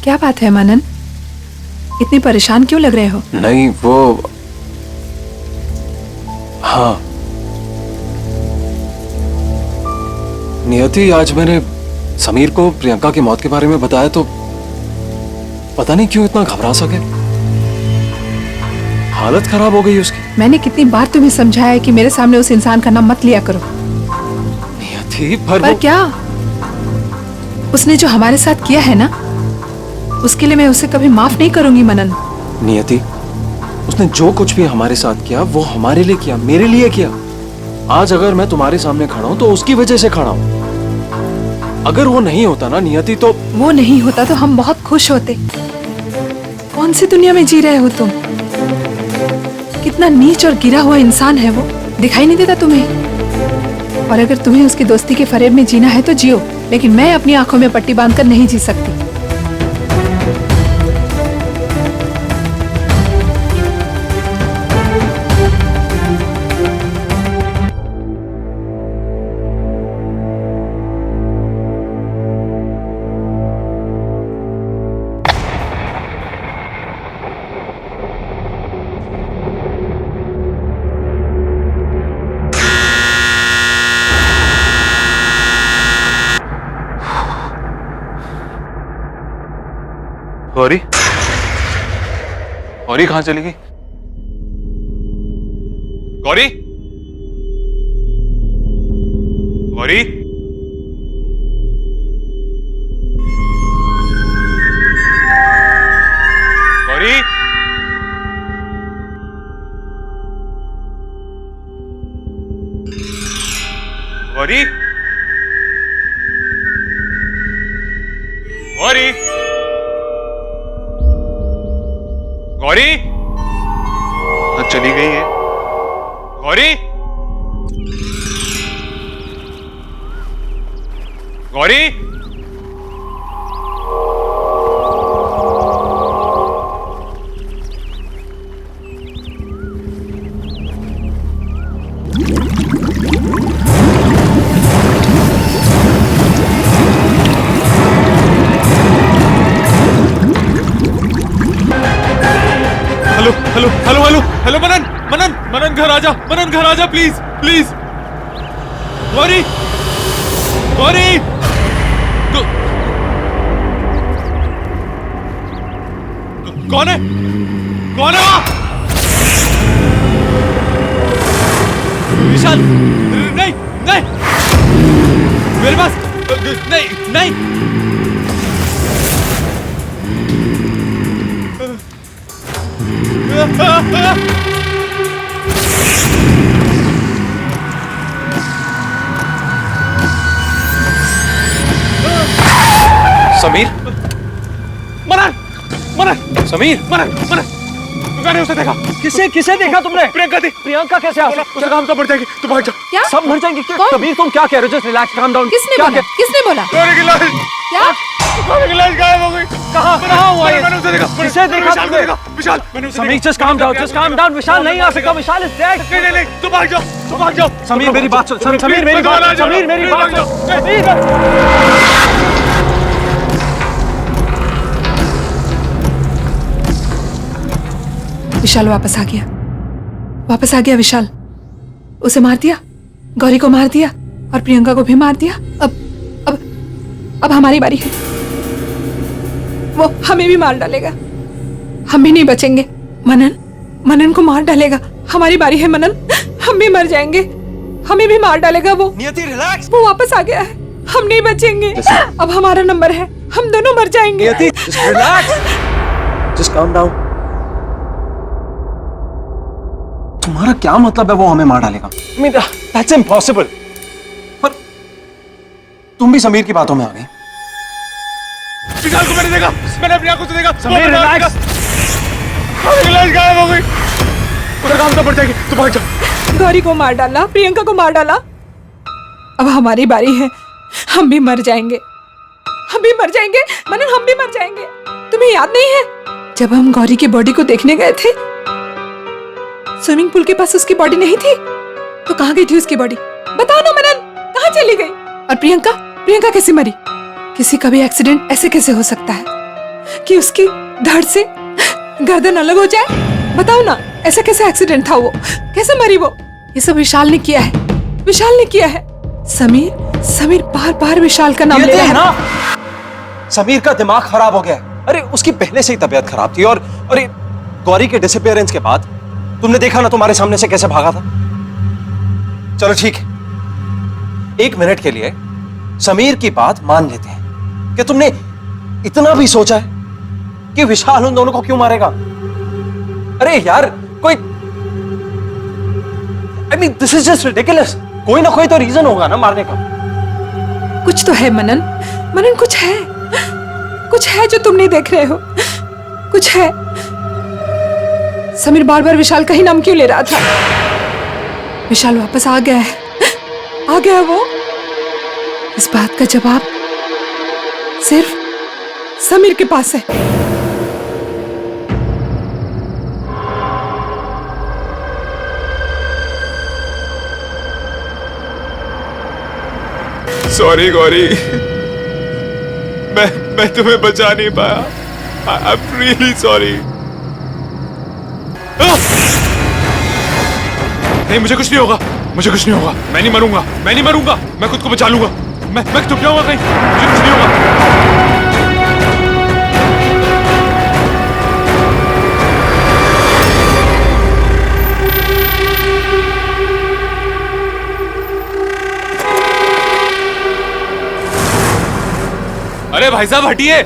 क्या बात है मनन, इतनी परेशान क्यों लग रहे हो? नहीं वो, हाँ नियति, आज मैंने समीर को प्रियंका की मौत के बारे में बताया तो पता नहीं क्यों इतना घबरा सा गया। हालत खराब हो गई उसकी। मैंने कितनी बार तुम्हें समझाया है कि मेरे सामने उस इंसान का नाम मत लिया करो। नियति पर क्या उसने जो हमारे साथ किया है ना, उसके लिए मैं उसे कभी माफ नहीं करूंगी मनन। नियति, उसने जो कुछ भी हमारे साथ किया वो हमारे लिए किया, मेरे लिए किया। आज अगर मैं तुम्हारे सामने खड़ा हूं तो उसकी वजह से खड़ा हूं। अगर वो नहीं होता ना नियति, तो वो नहीं होता तो हम बहुत खुश होते। कौन सी दुनिया में जी रहे हो तुम? कितना नीच और गिरा हुआ इंसान है वो, दिखाई नहीं देता तुम्हें? और अगर तुम्हें उसकी दोस्ती के फरेब में जीना है तो जियो, लेकिन मैं अपनी आंखों में पट्टी बांधकर नहीं जी सकती। गौरी, गौरी कहाँ चली गई? गौरी, गौरी, गौरी, गौरी, गौरी, गौरी, चली गई है Gauri, Gauri, hello hello hello hello hello Manan Manan Manan घर आजा, मनन घर आजा प्लीज प्लीज। गौरी, गौरी, कौन है, कौन है वहां? विशाल, नहीं नहीं मेरे पास नहीं नहीं। समीर, मनन मनन, समीर, मनन मनन, मैंने उसे देखा। किसे किसे देखा तुमने? प्रियंका थी। प्रियंका कैसे आ सकती? उसका काम तो मर जाएगी, तुम भाग जाओ। क्या? सब मर जाएंगे क्या? कौन? कबीर तुम क्या कह रहे हो? Just relax, calm down. किसने क्या बोला? किसने बोला? गौरी की लाश, क्या? गौरी की लाश गायब हो गई। कहाँ हुआ ये? मैंने उसे देखा। किसे देखा विशाल को तुमने? देखा, विशाल, मैंने उसे समीर देखा। Just calm down, just calm down. Vishal नहीं आ सकता, विशाल इज डेड। नहीं नहीं नहीं, तुम भाग जाओ, तुम भाग जाओ। समीर मेरी बात सुन, समीर मेरी बात सुन, समीर मेरी बात सुन, समीर। विशाल वापस आ गया, वापस आ गया विशाल। उसे मार दिया, गौरी को मार दिया और प्रियंका को भी मार दिया। अब हमारी बारी है। वो हमें भी मार डालेगा, हम भी नहीं बचेंगे। मनन को मार डालेगा। हमारी बारी है मनन, हम भी मर जाएंगे, हमें भी मार डालेगा वो। नियति रिलैक्स। वो वापस आ गया है, हम नहीं बचेंगे। अब हमारा नंबर है, हम दोनों मर जाएंगे। नियति just relax, just calm down. तुम्हारा क्या मतलब है वो हमें मार डालेगा? I mean, that's impossible. पर तुम भी समीर की बातों में आ गए। विशाल को मैंने देखा, मैंने अपनी आंखों से देखा। समीर रिलैक्स। गौरी की लाश गायब हो गई। उसका काम तो मर जाएगी, तुम भाग जाओ। गौरी को मार डाला, प्रियंका को मार डाला। अब हमारी बारी है, हम भी मर जाएंगे, हम भी मर जाएंगे मनन, हम भी मर जाएंगे। तुम्हें याद नहीं है जब हम गौरी की बॉडी को देखने गए थे? स्विमिंग पूल के पास उसकी बॉडी नहीं थी, तो कहाँ गई थी उसकी बॉडी? बताओ ना मनन, कहाँ चली गई? और प्रियंका, प्रियंका कैसे मरी? किसी का भी एक्सीडेंट ऐसे कैसे हो सकता है कि उसकी धड़ से गर्दन अलग हो जाए? बताओ ना, ऐसा कैसे एक्सीडेंट था? वो कैसे मरी? वो ये सब विशाल ने किया है, विशाल ने किया है। समीर बार बार विशाल का नाम ले रहा है ना। समीर का दिमाग खराब हो गया है। अरे उसकी पहले से ही तबीयत खराब थी और अरे गौरी के डिसअपीयरेंस के बाद तुमने देखा ना तुम्हारे सामने से कैसे भागा था। चलो ठीक है, 1 मिनट के लिए समीर की बात मान लेते हैं। क्या तुमने इतना भी सोचा है कि विशाल उन दोनों को क्यों मारेगा? अरे यार कोई, I mean, this is just ridiculous. कोई ना कोई तो रीजन होगा ना मारने का। कुछ तो है मनन, कुछ है, कुछ है जो तुम नहीं देख रहे हो, कुछ है। समीर बार बार विशाल का ही नाम क्यों ले रहा था? विशाल वापस आ गया है, आ गया वो। इस बात का जवाब सिर्फ समीर के पास है। सॉरी गौरी, मैं तुम्हें बचा नहीं पाया। I am really sorry. नहीं, मुझे कुछ नहीं होगा, मुझे कुछ नहीं होगा। मैं नहीं मरूंगा, मैं नहीं मरूंगा, मैं खुद को बचा लूंगा। मैं तो क्या हुआ कहीं, मुझे कुछ नहीं होगा। अरे भाई साहब हटिए,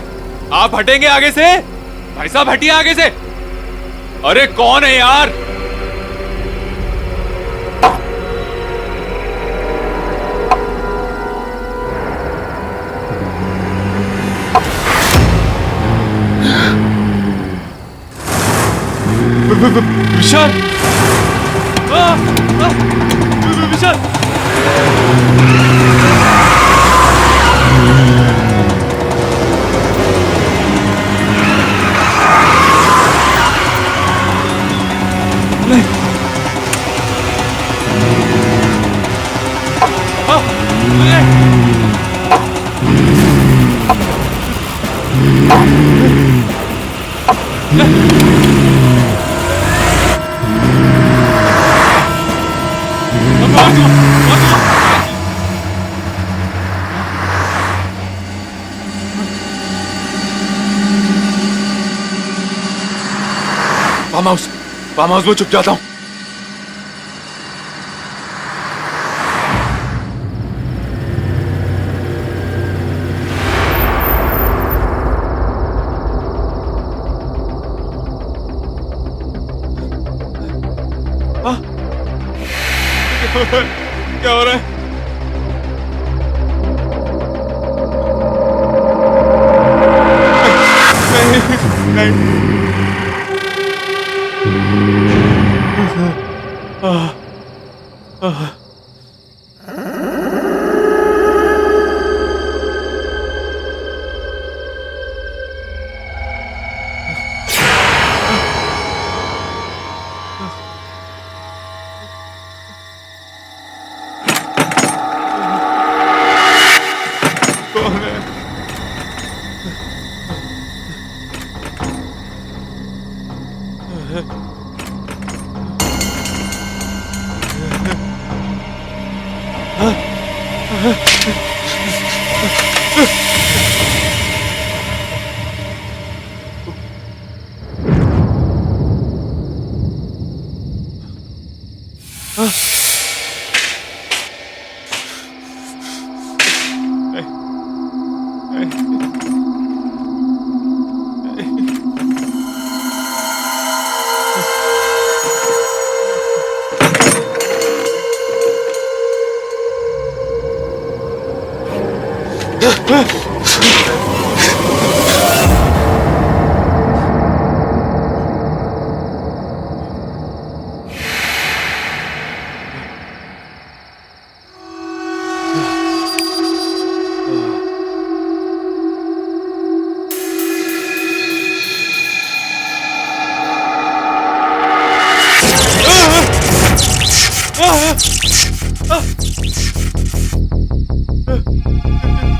आप हटेंगे आगे से? भाई साहब हटिए आगे से। अरे कौन है यार? विशाल विशाल फार्म हाउस में चुप जाता हूँ। क्या हो रहा है? नहीं नहीं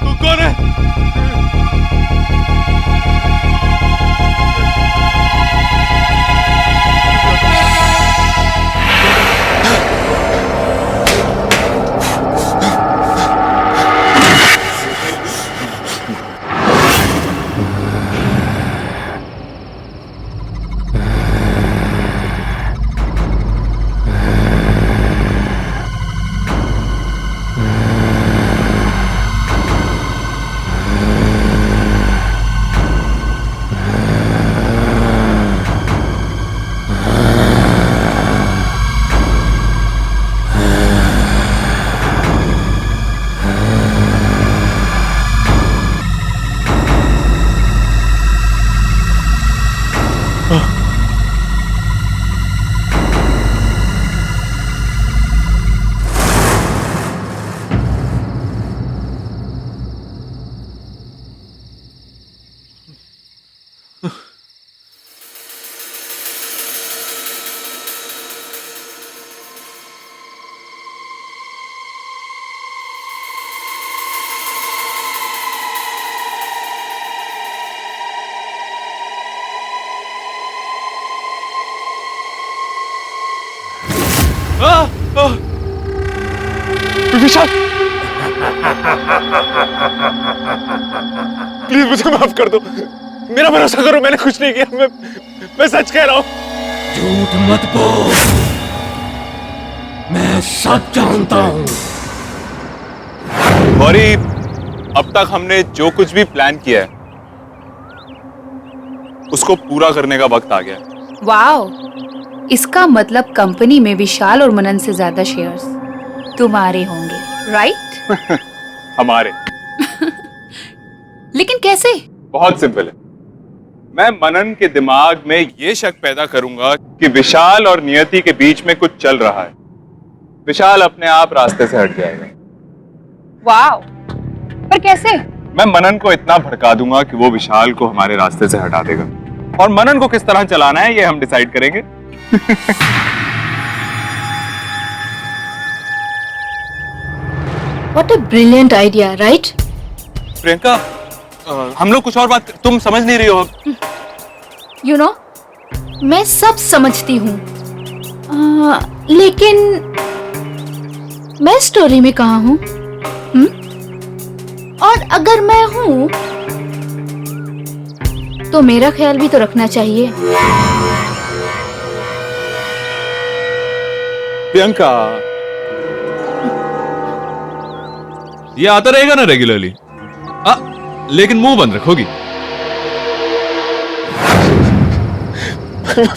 तू कौन है? विशाल प्लीज मुझे माफ कर दो, मेरा भरोसा करो, मैंने कुछ नहीं किया, मैं सच कह रहा हूं। झूठ मत बोल, मैं सब जानता हूं। गौरी, अब तक हमने जो कुछ भी प्लान किया है उसको पूरा करने का वक्त आ गया। वाओ, इसका मतलब कंपनी में विशाल और मनन से ज्यादा शेयर्स तुम्हारे होंगे, राइट? हमारे। लेकिन कैसे? बहुत सिंपल है, मैं मनन के दिमाग में ये शक पैदा करूंगा कि विशाल और नियति के बीच में कुछ चल रहा है। विशाल अपने आप रास्ते से हट जाएगा। वाओ, पर कैसे? मैं मनन को इतना भड़का दूंगा कि वो विशाल को हमारे रास्ते से हटा देगा, और मनन को किस तरह चलाना है ये हम डिसाइड करेंगे। What a brilliant idea, right? Priyanka, हम लोग कुछ और बात, तुम समझ नहीं रही हो। You know, मैं सब समझती हूँ, लेकिन मैं स्टोरी में कहाँ हूँ? और अगर मैं हूँ तो मेरा ख्याल भी तो रखना चाहिए। प्रियंका, ये आता रहेगा ना रेगुलरली, लेकिन मुंह बंद रखोगी।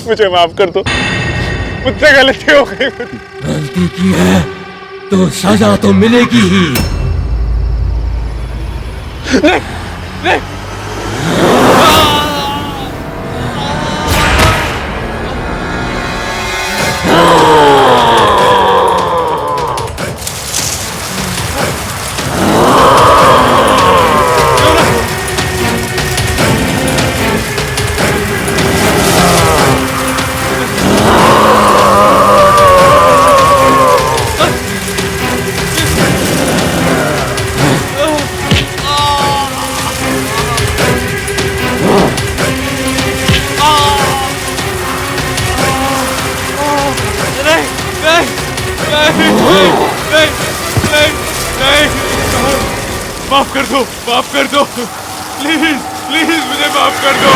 मुझे माफ कर दो, मुझसे गलती हो गई। गलती की है तो सजा तो मिलेगी ही। नहीं, नहीं। माफ कर दो, माफ कर दो, प्लीज प्लीज मुझे माफ कर दो।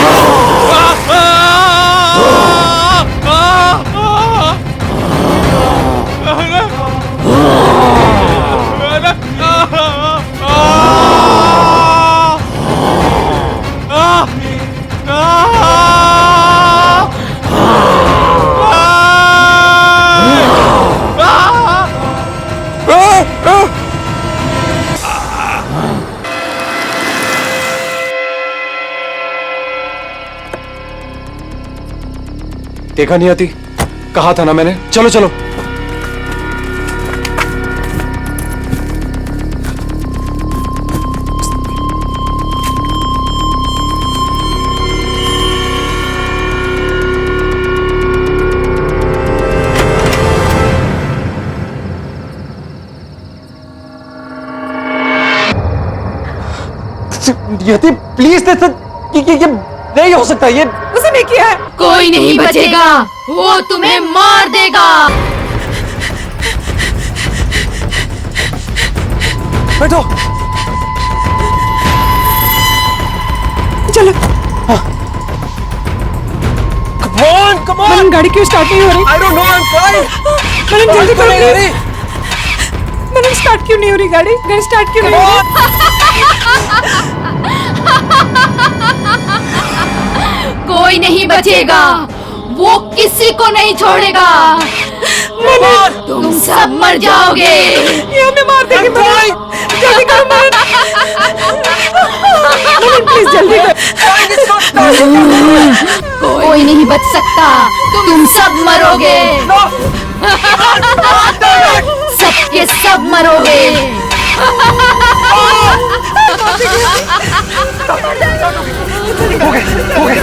देखा नहीं आती, कहा था ना मैंने। चलो चलो। यति प्लीज, ये नहीं हो सकता, ये उसने किया है। कोई नहीं बचेगा, वो तुम्हें मार देगा। बैठो। चलो। Come on। मैडम, गाड़ी क्यों स्टार्ट नहीं हो रही? I don't know, I'm trying। Madam जल्दी करो नहीं हो रही। मैडम, स्टार्ट क्यों नहीं हो रही गाड़ी? गाड़ी स्टार्ट क्यों नहीं हो रही? कोई नहीं बचेगा, वो किसी को नहीं छोड़ेगा। तुम सब मर जाओगे। ये हमें मार देंगे। जल्दी करो मैडम, प्लीज जल्दी करो। कोई नहीं बच सकता, तुम सब मरोगे। सबके सब मरोगे। हो गए।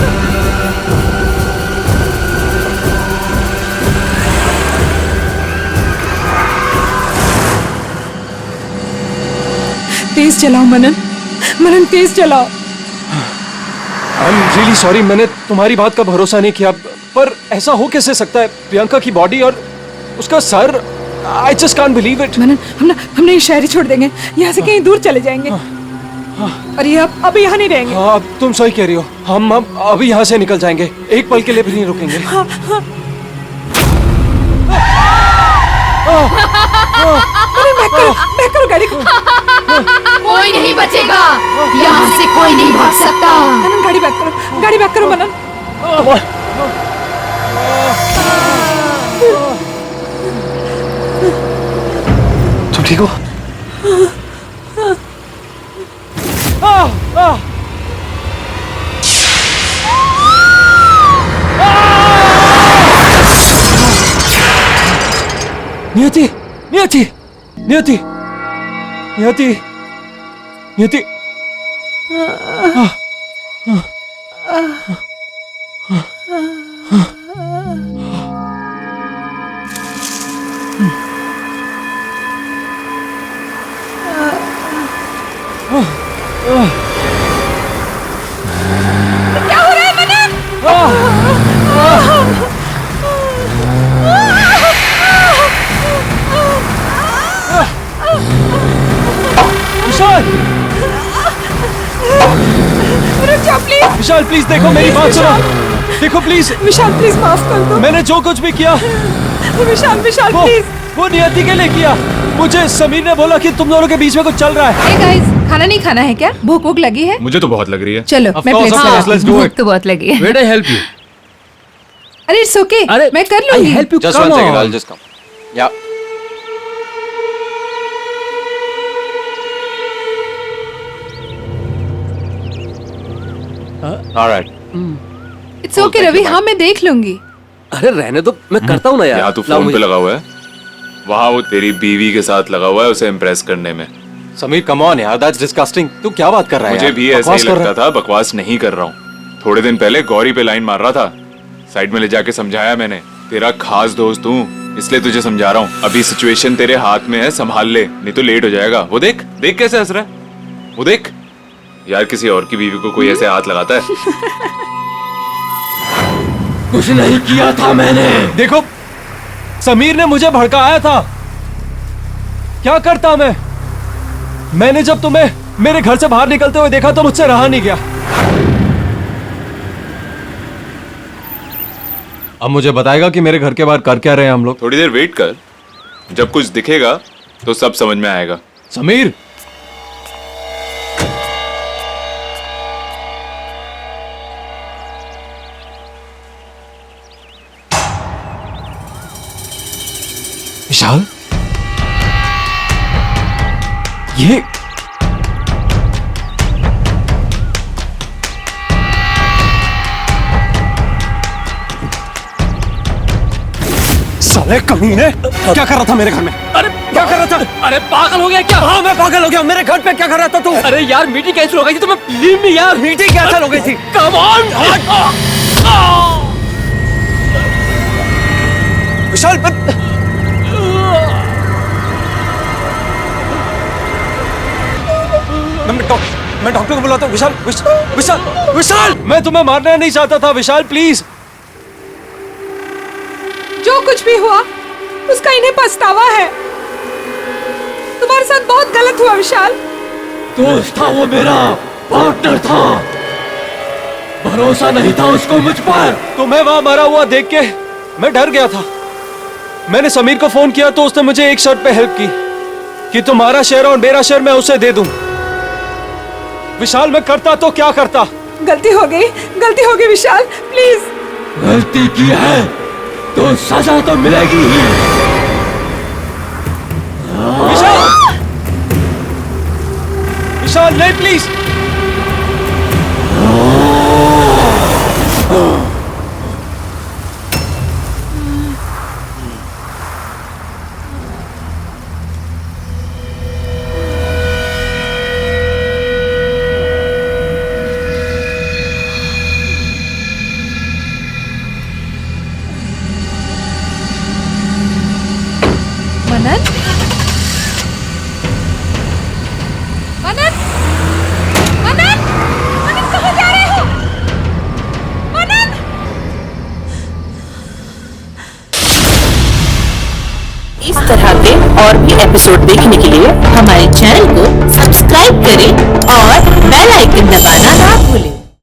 तेज चलाओ मनन, मनन तेज चलाओ। आई एम रियली सॉरी, मैंने तुम्हारी बात का भरोसा नहीं किया, पर ऐसा हो कैसे सकता है? प्रियंका की बॉडी और उसका सर, I just can't believe it. Manan, हमने ये शहर ही छोड़ देंगे, यहाँ से कहीं दूर चले जाएंगे। और ये अब यहाँ नहीं रहेंगे। हाँ, तुम सही कह रही हो, हम अब अभी यहाँ से निकल जाएंगे, एक पल के लिए भी नहीं रुकेंगे। बैक करो गाड़ी को। कोई नहीं बचेगा, यहाँ से कोई नहीं भाग सकता। मनन, गाड़ी बैक करो मनन। तुम ठीक हो? नियति नियति नियति नियति नियति क्या हो रहा है मनन? विशाल रुक जाओ प्लीज। विशाल प्लीज देखो, मेरी बात सुनो, देखो प्लीज। विशाल प्लीज माफ कर दो। मैंने जो कुछ भी किया विशाल विशाल वो प्लीज। वो नियति के लिए किया। मुझे समीर ने बोला कि तुम दोनों के बीच में कुछ चल रहा है। Hey guys, खाना नहीं खाना है क्या? भूख भूख लगी है? मुझे तो बहुत लग रही है। चलो Of मैं course, plate of course, let's do it. तो बहुत लगी है। Where do I help you? अरे इट्स ओके, मैं कर लूंगी। Help you? Just Come one second, on. I'll just come. Yeah. All right. It's okay Ravi, हाँ मैं देख लूंगी। अरे रहने दो, मैं करता हूँ ना यार। यहाँ तू लाओ फोन पे मुझे। लगा हुआ है, वहाँ वो तेरी बीवी के साथ लगा हुआ है उसे इम्प्रेस करने में। समीर कम ऑन यार, दैट्स डिस्गस्टिंग। तू क्या बात कर रहा है मुझे यार? भी ऐसा बकवास ही कर रहा लगता था, बकवास नहीं कर रहा हूँ। थोड़े दिन पहले गौरी पे लाइन मार रहा था, साइड में ले जाके समझाया मैंने। तेरा खास दोस्त हूँ इसलिए तुझे समझा रहा हूँ। अभी सिचुएशन तेरे हाथ में है, संभाल ले नहीं तो लेट हो जाएगा। वो देख देख कैसे हंस रहा है, वो देख। यार किसी और की बीवी को कोई ऐसे हाथ लगाता है? कुछ नहीं किया था मैंने। देखो समीर ने मुझे भड़काया था। क्या करता मैं? मैंने जब तुम्हें मेरे घर से बाहर निकलते हुए देखा तो मुझसे रहा नहीं गया। अब मुझे बताएगा कि मेरे घर के बाहर कर क्या रहे हैं हम लोग? थोड़ी देर वेट कर, जब कुछ दिखेगा तो सब समझ में आएगा। समीर विशाल, ये साले कमीने, क्या कर रहा था मेरे घर में? अरे क्या कर रहा था? अरे पागल हो गया क्या? हाँ मैं पागल हो गया। मेरे घर पे क्या कर रहा था तू? अरे यार मीटिंग कैंसिल हो गई थी, तो मैं लीव में यार। मीटिंग कैंसिल हो गई थी? Come on. विशाल मैं डॉक्टर को बुलाता हूँ। विशाल विशाल विशाल, मैं तुम्हें मारना नहीं चाहता था विशाल, प्लीज। जो कुछ भी हुआ उसका इन्हें पछतावा है। तुम्हारे साथ बहुत गलत हुआ विशाल। दोस्त था वो, मेरा पार्टनर था, भरोसा नहीं था उसको मुझ पर। तुम्हें वहां मरा हुआ देख के मैं डर गया था। मैंने समीर को फोन किया तो उसने मुझे एक शर्त पे हेल्प की कि तुम्हारा शेयर और मेरा शेयर मैं उसे दे दूं। विशाल मैं करता तो क्या करता? गलती हो गई विशाल, प्लीज। गलती की है तो सजा तो मिलेगी ही। विशाल विशाल नहीं, प्लीज। मनन, मनन, मनन, मनन कहाँ जा रहे हो? मनन! इस तरह के और भी एपिसोड देखने के लिए हमारे चैनल को सब्सक्राइब करें और बेल आइकन दबाना ना भूलें।